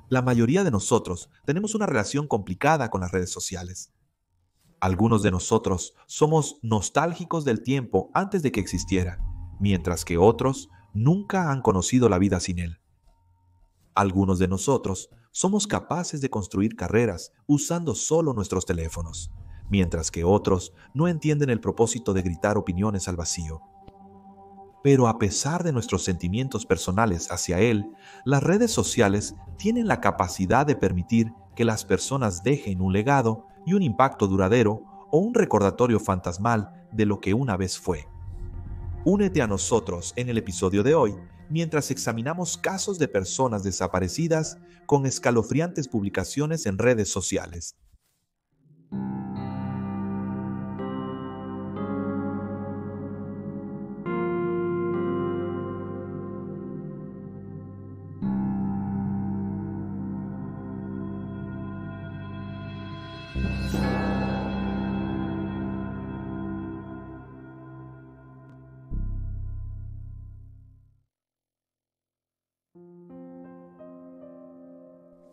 La mayoría de nosotros tenemos una relación complicada con las redes sociales. Algunos de nosotros somos nostálgicos del tiempo antes de que existiera, mientras que otros nunca han conocido la vida sin él. Algunos de nosotros somos capaces de construir carreras usando solo nuestros teléfonos, mientras que otros no entienden el propósito de gritar opiniones al vacío. Pero a pesar de nuestros sentimientos personales hacia él, las redes sociales tienen la capacidad de permitir que las personas dejen un legado y un impacto duradero o un recordatorio fantasmal de lo que una vez fue. Únete a nosotros en el episodio de hoy mientras examinamos casos de personas desaparecidas con escalofriantes publicaciones en redes sociales.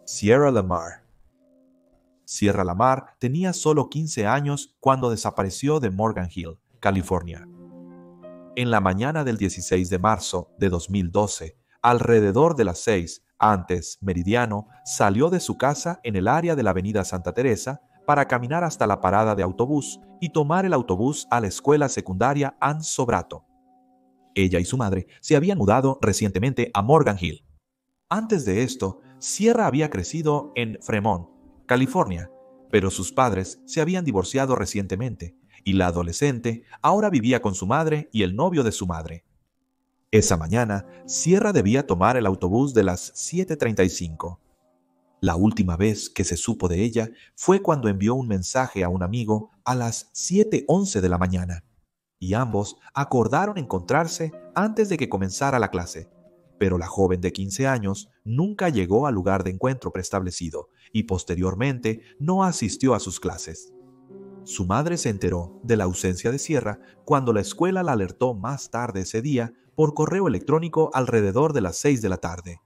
Sierra Lamar. Sierra Lamar tenía solo 15 años cuando desapareció de Morgan Hill, California. En la mañana del 16 de marzo de 2012, alrededor de las 6 antes meridiano, salió de su casa en el área de la avenida Santa Teresa para caminar hasta la parada de autobús y tomar el autobús a la escuela secundaria Ann Sobrato. Ella y su madre se habían mudado recientemente a Morgan Hill. Antes de esto, Sierra había crecido en Fremont, California, pero sus padres se habían divorciado recientemente y la adolescente ahora vivía con su madre y el novio de su madre. Esa mañana, Sierra debía tomar el autobús de las 7:35. La última vez que se supo de ella fue cuando envió un mensaje a un amigo a las 7:11 de la mañana, y ambos acordaron encontrarse antes de que comenzara la clase. Pero la joven de 15 años nunca llegó al lugar de encuentro preestablecido y posteriormente no asistió a sus clases. Su madre se enteró de la ausencia de Sierra cuando la escuela la alertó más tarde ese día por correo electrónico alrededor de las 6 de la tarde.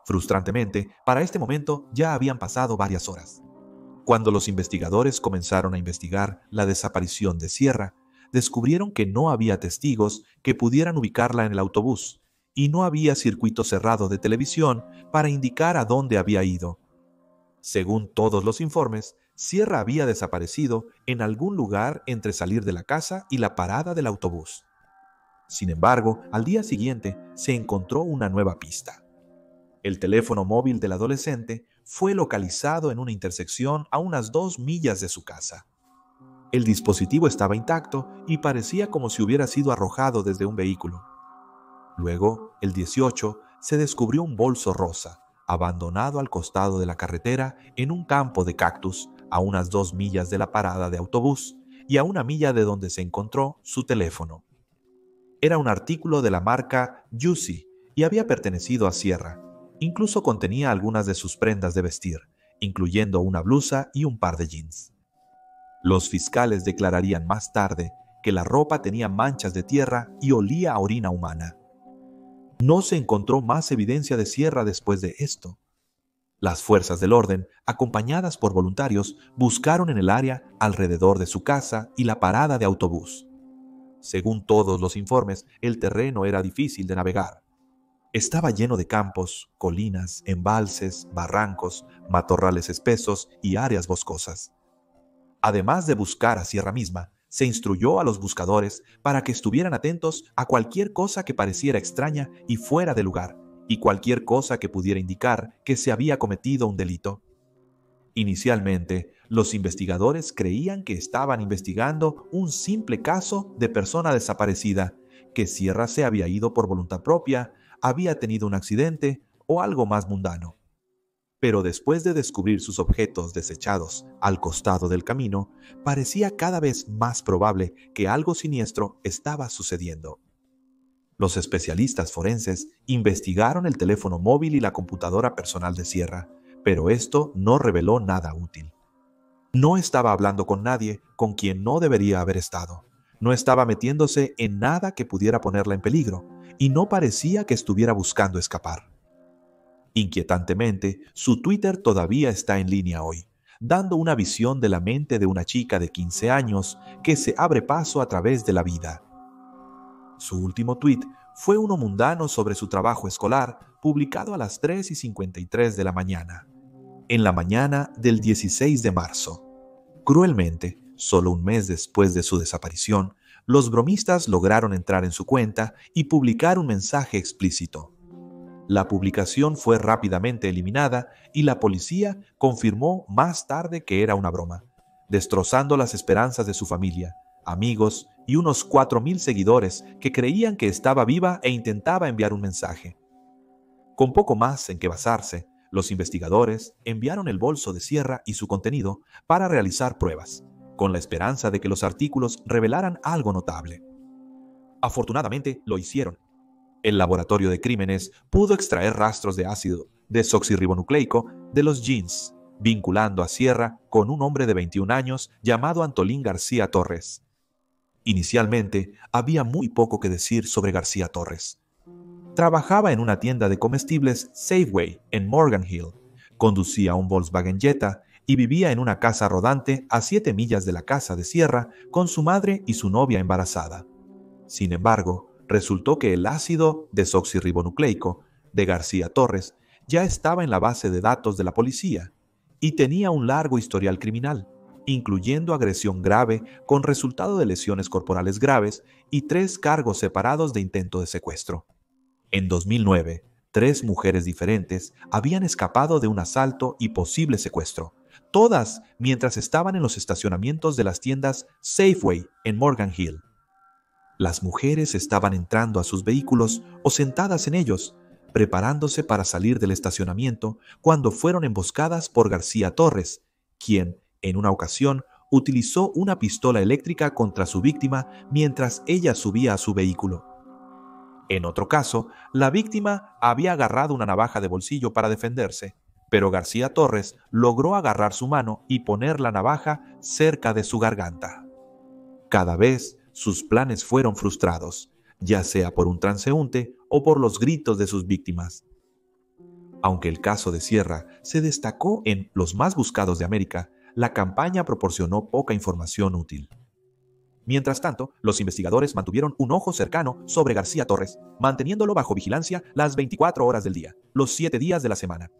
Frustrantemente, para este momento ya habían pasado varias horas. Cuando los investigadores comenzaron a investigar la desaparición de Sierra, descubrieron que no había testigos que pudieran ubicarla en el autobús y no había circuito cerrado de televisión para indicar a dónde había ido. Según todos los informes, Sierra había desaparecido en algún lugar entre salir de la casa y la parada del autobús. Sin embargo, al día siguiente se encontró una nueva pista. El teléfono móvil del adolescente fue localizado en una intersección a unas 2 millas de su casa. El dispositivo estaba intacto y parecía como si hubiera sido arrojado desde un vehículo. Luego, el 18, se descubrió un bolso rosa, abandonado al costado de la carretera en un campo de cactus, a unas 2 millas de la parada de autobús y a 1 milla de donde se encontró su teléfono. Era un artículo de la marca Juicy y había pertenecido a Sierra. Incluso contenía algunas de sus prendas de vestir, incluyendo una blusa y un par de jeans. Los fiscales declararían más tarde que la ropa tenía manchas de tierra y olía a orina humana. No se encontró más evidencia de Sierra después de esto. Las fuerzas del orden, acompañadas por voluntarios, buscaron en el área alrededor de su casa y la parada de autobús. Según todos los informes, el terreno era difícil de navegar. Estaba lleno de campos, colinas, embalses, barrancos, matorrales espesos y áreas boscosas. Además de buscar a Sierra misma, se instruyó a los buscadores para que estuvieran atentos a cualquier cosa que pareciera extraña y fuera de lugar, y cualquier cosa que pudiera indicar que se había cometido un delito. Inicialmente, los investigadores creían que estaban investigando un simple caso de persona desaparecida, que Sierra se había ido por voluntad propia, había tenido un accidente o algo más mundano. Pero después de descubrir sus objetos desechados al costado del camino, parecía cada vez más probable que algo siniestro estaba sucediendo. Los especialistas forenses investigaron el teléfono móvil y la computadora personal de Sierra, pero esto no reveló nada útil. No estaba hablando con nadie con quien no debería haber estado. No estaba metiéndose en nada que pudiera ponerla en peligro, y no parecía que estuviera buscando escapar. Inquietantemente, su Twitter todavía está en línea hoy, dando una visión de la mente de una chica de 15 años que se abre paso a través de la vida. Su último tuit fue uno mundano sobre su trabajo escolar, publicado a las 3:53 de la mañana, en la mañana del 16 de marzo. Cruelmente, solo un mes después de su desaparición, los bromistas lograron entrar en su cuenta y publicar un mensaje explícito. La publicación fue rápidamente eliminada y la policía confirmó más tarde que era una broma, destrozando las esperanzas de su familia, amigos y unos 4,000 seguidores que creían que estaba viva e intentaba enviar un mensaje. Con poco más en que basarse, los investigadores enviaron el bolso de Sierra y su contenido para realizar pruebas, con la esperanza de que los artículos revelaran algo notable. Afortunadamente, lo hicieron. El laboratorio de crímenes pudo extraer rastros de ácido desoxirribonucleico de los jeans, vinculando a Sierra con un hombre de 21 años llamado Antolín García Torres. Inicialmente, había muy poco que decir sobre García Torres. Trabajaba en una tienda de comestibles Safeway en Morgan Hill, conducía un Volkswagen Jetta y vivía en una casa rodante a 7 millas de la casa de Sierra con su madre y su novia embarazada. Sin embargo, resultó que el ácido desoxirribonucleico de García Torres ya estaba en la base de datos de la policía y tenía un largo historial criminal, incluyendo agresión grave con resultado de lesiones corporales graves y 3 cargos separados de intento de secuestro. En 2009, 3 mujeres diferentes habían escapado de un asalto y posible secuestro, todas mientras estaban en los estacionamientos de las tiendas Safeway en Morgan Hill. Las mujeres estaban entrando a sus vehículos o sentadas en ellos, preparándose para salir del estacionamiento cuando fueron emboscadas por García Torres, quien, en una ocasión, utilizó una pistola eléctrica contra su víctima mientras ella subía a su vehículo. En otro caso, la víctima había agarrado una navaja de bolsillo para defenderse, pero García Torres logró agarrar su mano y poner la navaja cerca de su garganta. Cada vez sus planes fueron frustrados, ya sea por un transeúnte o por los gritos de sus víctimas. Aunque el caso de Sierra se destacó en los más buscados de América, la campaña proporcionó poca información útil. Mientras tanto, los investigadores mantuvieron un ojo cercano sobre García Torres, manteniéndolo bajo vigilancia las 24 horas del día, los 7 días de la semana.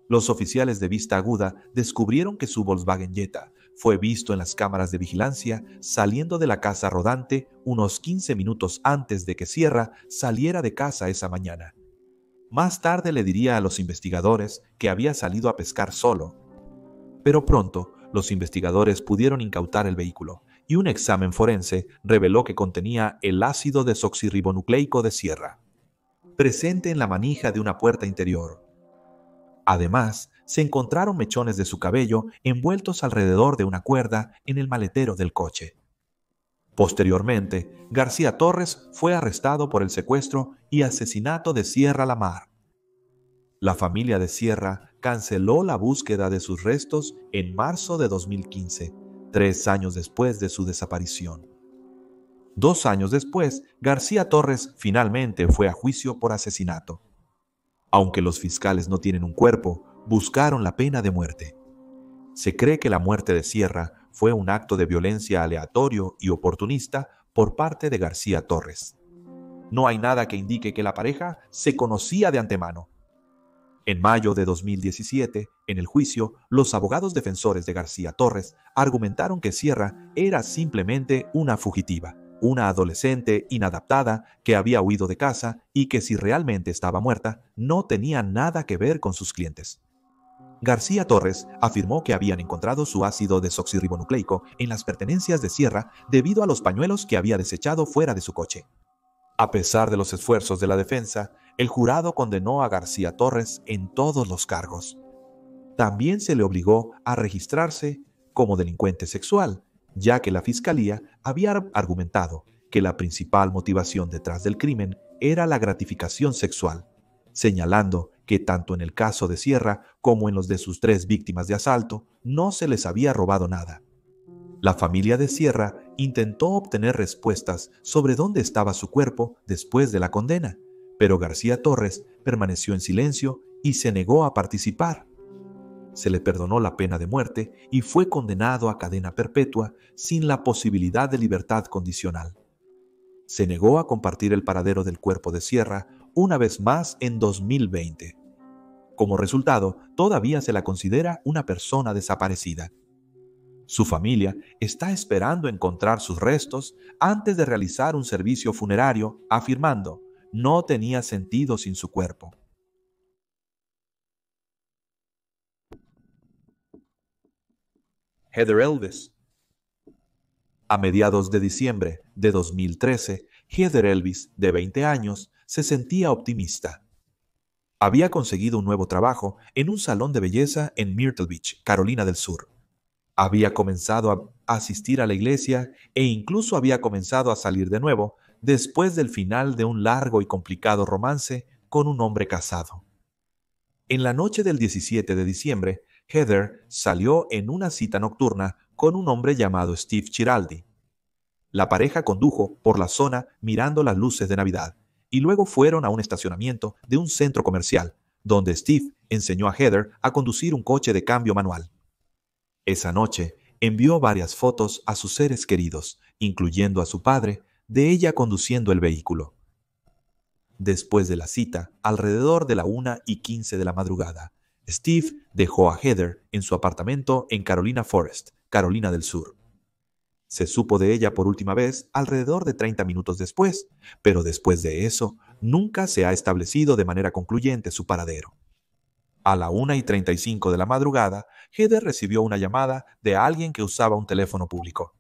Los oficiales de vista aguda descubrieron que su Volkswagen Jetta fue visto en las cámaras de vigilancia saliendo de la casa rodante unos 15 minutos antes de que Sierra saliera de casa esa mañana. Más tarde le diría a los investigadores que había salido a pescar solo. Pero pronto, los investigadores pudieron incautar el vehículo y un examen forense reveló que contenía el ácido desoxirribonucleico de Sierra, presente en la manija de una puerta interior. Además, se encontraron mechones de su cabello envueltos alrededor de una cuerda en el maletero del coche. Posteriormente, García Torres fue arrestado por el secuestro y asesinato de Sierra Lamar. La familia de Sierra canceló la búsqueda de sus restos en marzo de 2015, 3 años después de su desaparición. 2 años después, García Torres finalmente fue a juicio por asesinato. Aunque los fiscales no tienen un cuerpo, buscaron la pena de muerte. Se cree que la muerte de Sierra fue un acto de violencia aleatorio y oportunista por parte de García Torres. No hay nada que indique que la pareja se conocía de antemano. En mayo de 2017, en el juicio, los abogados defensores de García Torres argumentaron que Sierra era simplemente una fugitiva, una adolescente inadaptada que había huido de casa y que si realmente estaba muerta, no tenía nada que ver con sus clientes. García Torres afirmó que habían encontrado su ácido desoxirribonucleico en las pertenencias de Sierra debido a los pañuelos que había desechado fuera de su coche. A pesar de los esfuerzos de la defensa, el jurado condenó a García Torres en todos los cargos. También se le obligó a registrarse como delincuente sexual, ya que la fiscalía había argumentado que la principal motivación detrás del crimen era la gratificación sexual, señalando que tanto en el caso de Sierra como en los de sus 3 víctimas de asalto no se les había robado nada. La familia de Sierra intentó obtener respuestas sobre dónde estaba su cuerpo después de la condena, pero García Torres permaneció en silencio y se negó a participar. Se le perdonó la pena de muerte y fue condenado a cadena perpetua sin la posibilidad de libertad condicional. Se negó a compartir el paradero del cuerpo de Sierra una vez más en 2020. Como resultado, todavía se la considera una persona desaparecida. Su familia está esperando encontrar sus restos antes de realizar un servicio funerario, afirmando: no tenía sentido sin su cuerpo. Heather Elvis. A mediados de diciembre de 2013, Heather Elvis, de 20 años, se sentía optimista. Había conseguido un nuevo trabajo en un salón de belleza en Myrtle Beach, Carolina del Sur. Había comenzado a asistir a la iglesia e incluso había comenzado a salir de nuevo después del final de un largo y complicado romance con un hombre casado. En la noche del 17 de diciembre, Heather salió en una cita nocturna con un hombre llamado Steve Chiraldi. La pareja condujo por la zona mirando las luces de Navidad y luego fueron a un estacionamiento de un centro comercial, donde Steve enseñó a Heather a conducir un coche de cambio manual. Esa noche envió varias fotos a sus seres queridos, incluyendo a su padre, de ella conduciendo el vehículo. Después de la cita, alrededor de la 1:15 de la madrugada, Steve dejó a Heather en su apartamento en Carolina Forest, Carolina del Sur. Se supo de ella por última vez alrededor de 30 minutos después, pero después de eso, nunca se ha establecido de manera concluyente su paradero. A la 1:35 de la madrugada, Heather recibió una llamada de alguien que usaba un teléfono público.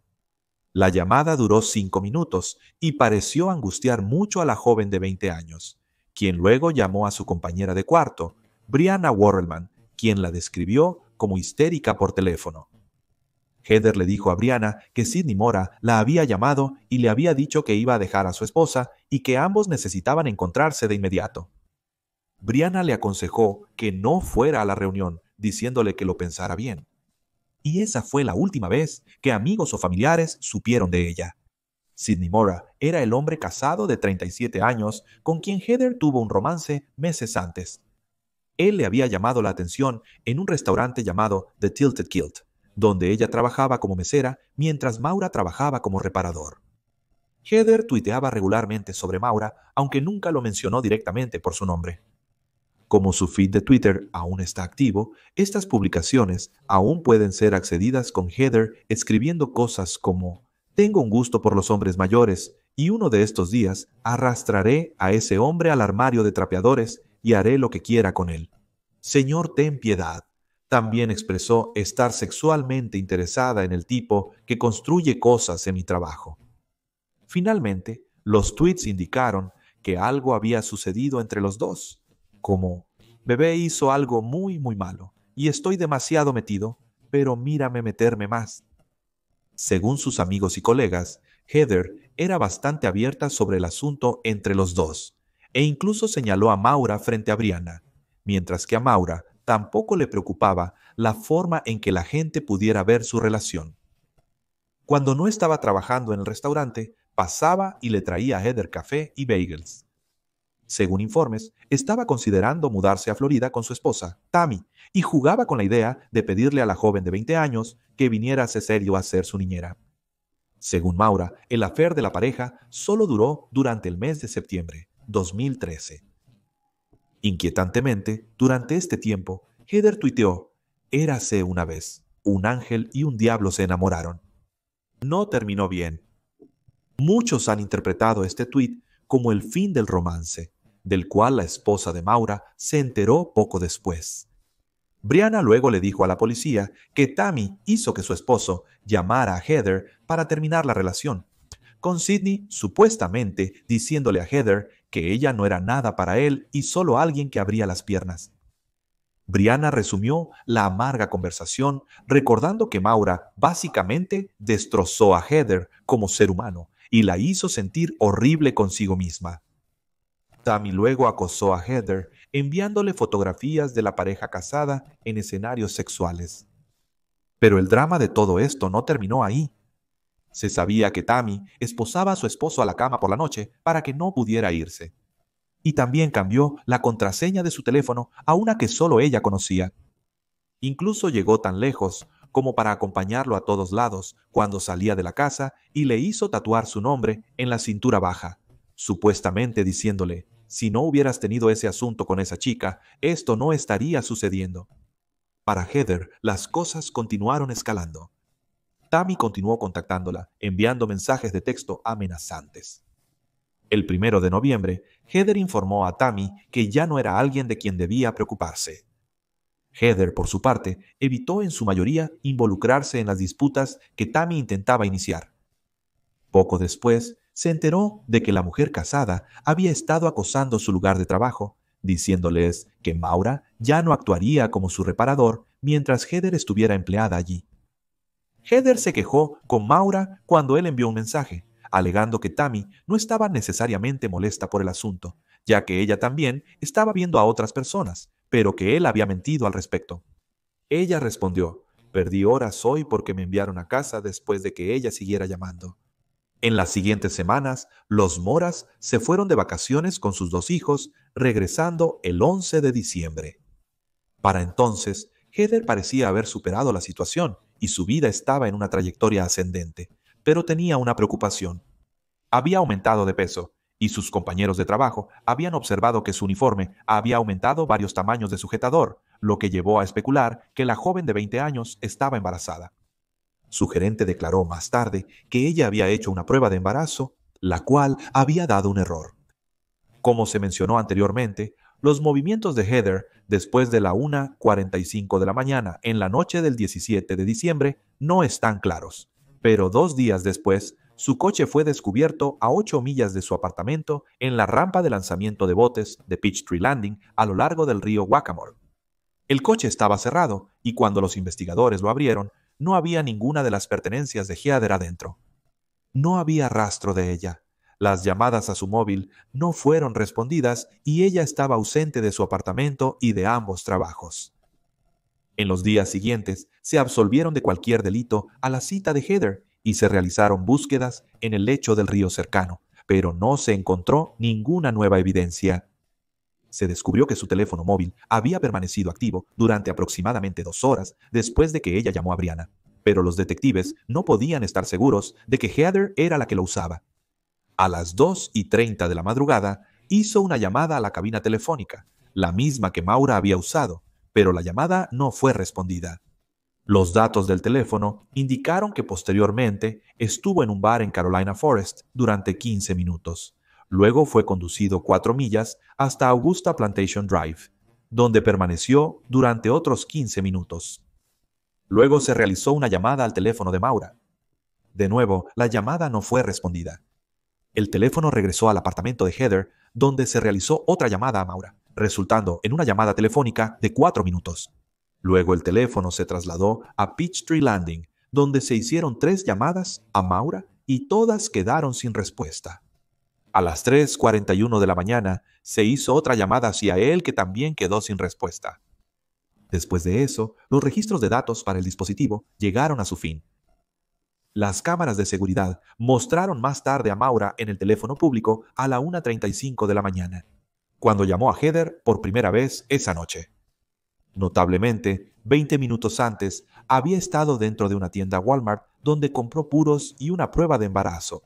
La llamada duró 5 minutos y pareció angustiar mucho a la joven de 20 años, quien luego llamó a su compañera de cuarto, Brianna Worrelman, quien la describió como histérica por teléfono. Heather le dijo a Brianna que Sydney Mora la había llamado y le había dicho que iba a dejar a su esposa y que ambos necesitaban encontrarse de inmediato. Brianna le aconsejó que no fuera a la reunión, diciéndole que lo pensara bien. Y esa fue la última vez que amigos o familiares supieron de ella. Sydney Mora era el hombre casado de 37 años con quien Heather tuvo un romance meses antes. Él le había llamado la atención en un restaurante llamado The Tilted Kilt, donde ella trabajaba como mesera mientras Maura trabajaba como reparador. Heather tuiteaba regularmente sobre Maura, aunque nunca lo mencionó directamente por su nombre. Como su feed de Twitter aún está activo, estas publicaciones aún pueden ser accedidas con Heather escribiendo cosas como: tengo un gusto por los hombres mayores y uno de estos días arrastraré a ese hombre al armario de trapeadores y haré lo que quiera con él. Señor, ten piedad. También expresó estar sexualmente interesada en el tipo que construye cosas en mi trabajo. Finalmente, los tweets indicaron que algo había sucedido entre los dos, como: bebé hizo algo muy malo y estoy demasiado metido, pero mírame meterme más. Según sus amigos y colegas, Heather era bastante abierta sobre el asunto entre los dos, e incluso señaló a Maura frente a Brianna, mientras que a Maura tampoco le preocupaba la forma en que la gente pudiera ver su relación. Cuando no estaba trabajando en el restaurante, pasaba y le traía a Heather café y bagels. Según informes, estaba considerando mudarse a Florida con su esposa, Tammy, y jugaba con la idea de pedirle a la joven de 20 años que viniera a serio a ser su niñera. Según Maura, el affair de la pareja solo duró durante el mes de septiembre, 2013. Inquietantemente, durante este tiempo, Heather tuiteó: érase una vez, un ángel y un diablo se enamoraron. No terminó bien. Muchos han interpretado este tuit como el fin del romance, del cual la esposa de Maura se enteró poco después. Brianna luego le dijo a la policía que Tammy hizo que su esposo llamara a Heather para terminar la relación, con Sydney supuestamente diciéndole a Heather que ella no era nada para él y solo alguien que abría las piernas. Brianna resumió la amarga conversación recordando que Maura básicamente destrozó a Heather como ser humano y la hizo sentir horrible consigo misma. Tammy luego acosó a Heather enviándole fotografías de la pareja casada en escenarios sexuales. Pero el drama de todo esto no terminó ahí. Se sabía que Tammy esposaba a su esposo a la cama por la noche para que no pudiera irse. y también cambió la contraseña de su teléfono a una que solo ella conocía. Incluso llegó tan lejos como para acompañarlo a todos lados cuando salía de la casa y le hizo tatuar su nombre en la cintura baja, supuestamente diciéndole: si no hubieras tenido ese asunto con esa chica, esto no estaría sucediendo. Para Heather, las cosas continuaron escalando. Tammy continuó contactándola, enviando mensajes de texto amenazantes. El 1 de noviembre, Heather informó a Tammy que ya no era alguien de quien debía preocuparse. Heather, por su parte, evitó en su mayoría involucrarse en las disputas que Tammy intentaba iniciar. Poco después, se enteró de que la mujer casada había estado acosando su lugar de trabajo, diciéndoles que Maura ya no actuaría como su reparador mientras Heather estuviera empleada allí. Heather se quejó con Maura cuando él envió un mensaje, alegando que Tammy no estaba necesariamente molesta por el asunto, ya que ella también estaba viendo a otras personas, pero que él había mentido al respecto. Ella respondió: perdí horas hoy porque me enviaron a casa después de que ella siguiera llamando. En las siguientes semanas, los Moras se fueron de vacaciones con sus 2 hijos, regresando el 11 de diciembre. Para entonces, Heather parecía haber superado la situación y su vida estaba en una trayectoria ascendente, pero tenía una preocupación. Había aumentado de peso, y sus compañeros de trabajo habían observado que su uniforme había aumentado varios tamaños de sujetador, lo que llevó a especular que la joven de 20 años estaba embarazada. Su gerente declaró más tarde que ella había hecho una prueba de embarazo, la cual había dado un error. Como se mencionó anteriormente, los movimientos de Heather después de la 1:45 de la mañana en la noche del 17 de diciembre no están claros, pero 2 días después, su coche fue descubierto a 8 millas de su apartamento en la rampa de lanzamiento de botes de Peachtree Landing a lo largo del río Waccamaw. El coche estaba cerrado y cuando los investigadores lo abrieron, no había ninguna de las pertenencias de Heather adentro. No había rastro de ella. Las llamadas a su móvil no fueron respondidas y ella estaba ausente de su apartamento y de ambos trabajos. En los días siguientes, se absolvieron de cualquier delito a la cita de Heather y se realizaron búsquedas en el lecho del río cercano, pero no se encontró ninguna nueva evidencia. Se descubrió que su teléfono móvil había permanecido activo durante aproximadamente 2 horas después de que ella llamó a Brianna, pero los detectives no podían estar seguros de que Heather era la que lo usaba. A las 2:30 de la madrugada, hizo una llamada a la cabina telefónica, la misma que Maura había usado, pero la llamada no fue respondida. Los datos del teléfono indicaron que posteriormente estuvo en un bar en Carolina Forest durante 15 minutos. Luego fue conducido 4 millas hasta Augusta Plantation Drive, donde permaneció durante otros 15 minutos. Luego se realizó una llamada al teléfono de Maura. De nuevo, la llamada no fue respondida. El teléfono regresó al apartamento de Heather, donde se realizó otra llamada a Maura, resultando en una llamada telefónica de 4 minutos. Luego el teléfono se trasladó a Peachtree Landing, donde se hicieron 3 llamadas a Maura y todas quedaron sin respuesta. A las 3:41 de la mañana se hizo otra llamada hacia él que también quedó sin respuesta. Después de eso, los registros de datos para el dispositivo llegaron a su fin. Las cámaras de seguridad mostraron más tarde a Maura en el teléfono público a la 1:35 de la mañana, cuando llamó a Heather por primera vez esa noche. Notablemente, 20 minutos antes, había estado dentro de una tienda Walmart donde compró puros y una prueba de embarazo.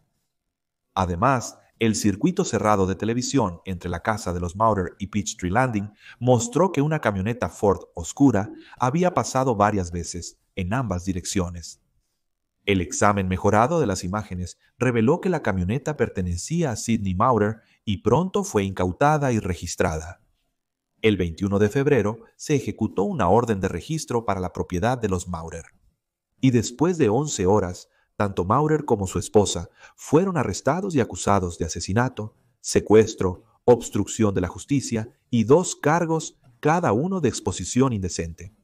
Además, el circuito cerrado de televisión entre la casa de los Maurer y Peachtree Landing mostró que una camioneta Ford oscura había pasado varias veces en ambas direcciones. El examen mejorado de las imágenes reveló que la camioneta pertenecía a Sidney Maurer y pronto fue incautada y registrada. El 21 de febrero se ejecutó una orden de registro para la propiedad de los Maurer. Y después de 11 horas, tanto Maurer como su esposa fueron arrestados y acusados de asesinato, secuestro, obstrucción de la justicia y 2 cargos, cada uno de exposición indecente.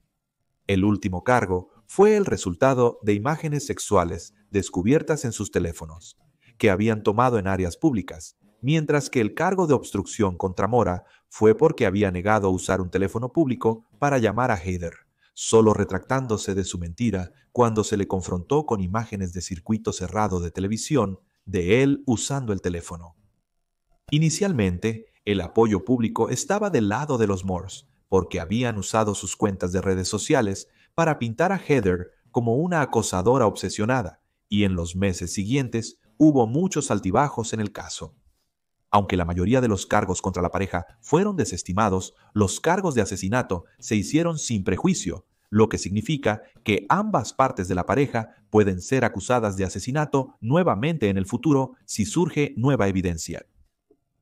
El último cargo fue el resultado de imágenes sexuales descubiertas en sus teléfonos, que habían tomado en áreas públicas, mientras que el cargo de obstrucción contra Mora fue porque había negado usar un teléfono público para llamar a Heather, solo retractándose de su mentira cuando se le confrontó con imágenes de circuito cerrado de televisión de él usando el teléfono. Inicialmente, El apoyo público estaba del lado de los Moores, porque habían usado sus cuentas de redes sociales para pintar a Heather como una acosadora obsesionada, y en los meses siguientes hubo muchos altibajos en el caso. Aunque la mayoría de los cargos contra la pareja fueron desestimados, los cargos de asesinato se hicieron sin prejuicio, lo que significa que ambas partes de la pareja pueden ser acusadas de asesinato nuevamente en el futuro si surge nueva evidencia.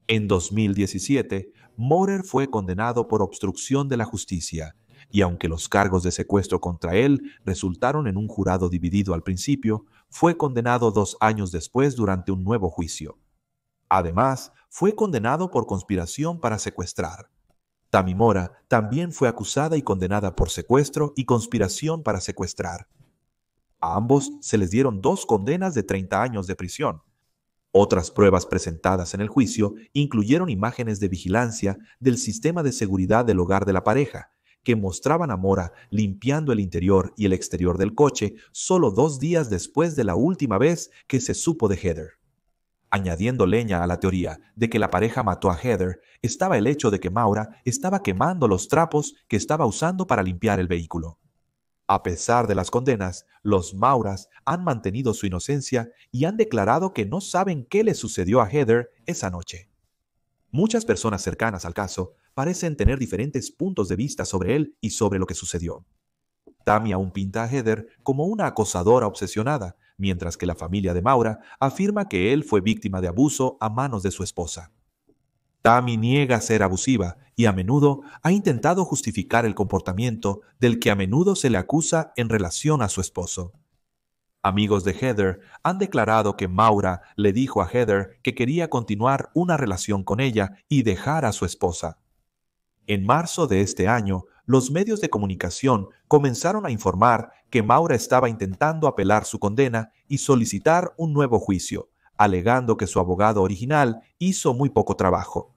En 2017, Maurer fue condenado por obstrucción de la justicia, y aunque los cargos de secuestro contra él resultaron en un jurado dividido al principio, fue condenado 2 años después durante un nuevo juicio. Además, fue condenado por conspiración para secuestrar. Tammy Mora también fue acusada y condenada por secuestro y conspiración para secuestrar. A ambos se les dieron 2 condenas de 30 años de prisión. Otras pruebas presentadas en el juicio incluyeron imágenes de vigilancia del sistema de seguridad del hogar de la pareja, que mostraban a Mora limpiando el interior y el exterior del coche solo 2 días después de la última vez que se supo de Heather. Añadiendo leña a la teoría de que la pareja mató a Heather, estaba el hecho de que Maura estaba quemando los trapos que estaba usando para limpiar el vehículo. A pesar de las condenas, los Mauras han mantenido su inocencia y han declarado que no saben qué le sucedió a Heather esa noche. Muchas personas cercanas al caso parecen tener diferentes puntos de vista sobre él y sobre lo que sucedió. Tammy aún pinta a Heather como una acosadora obsesionada, mientras que la familia de Maura afirma que él fue víctima de abuso a manos de su esposa. Tammy niega ser abusiva y a menudo ha intentado justificar el comportamiento del que a menudo se le acusa en relación a su esposo. Amigos de Heather han declarado que Maura le dijo a Heather que quería continuar una relación con ella y dejar a su esposa. En marzo de este año, los medios de comunicación comenzaron a informar que Maura estaba intentando apelar su condena y solicitar un nuevo juicio, alegando que su abogado original hizo muy poco trabajo.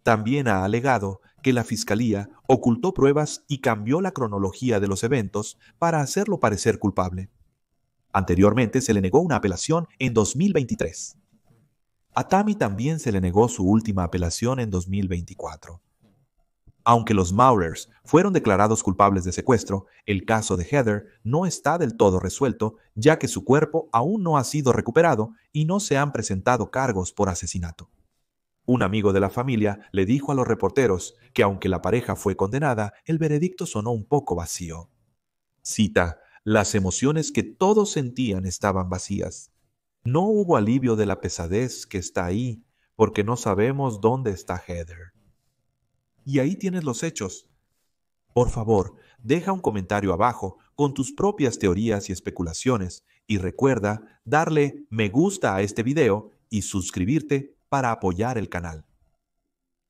También ha alegado que la fiscalía ocultó pruebas y cambió la cronología de los eventos para hacerlo parecer culpable. Anteriormente se le negó una apelación en 2023. A Tammy también se le negó su última apelación en 2024. Aunque los Maurers fueron declarados culpables de secuestro, el caso de Heather no está del todo resuelto, ya que su cuerpo aún no ha sido recuperado y no se han presentado cargos por asesinato. Un amigo de la familia le dijo a los reporteros que aunque la pareja fue condenada, el veredicto sonó un poco vacío. Cita: las emociones que todos sentían estaban vacías. No hubo alivio de la pesadez que está ahí, porque no sabemos dónde está Heather. Y ahí tienes los hechos. Por favor, deja un comentario abajo con tus propias teorías y especulaciones y recuerda darle me gusta a este video y suscribirte para apoyar el canal.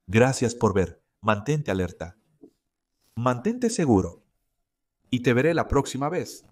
Gracias por ver. Mantente alerta. Mantente seguro. Y te veré la próxima vez.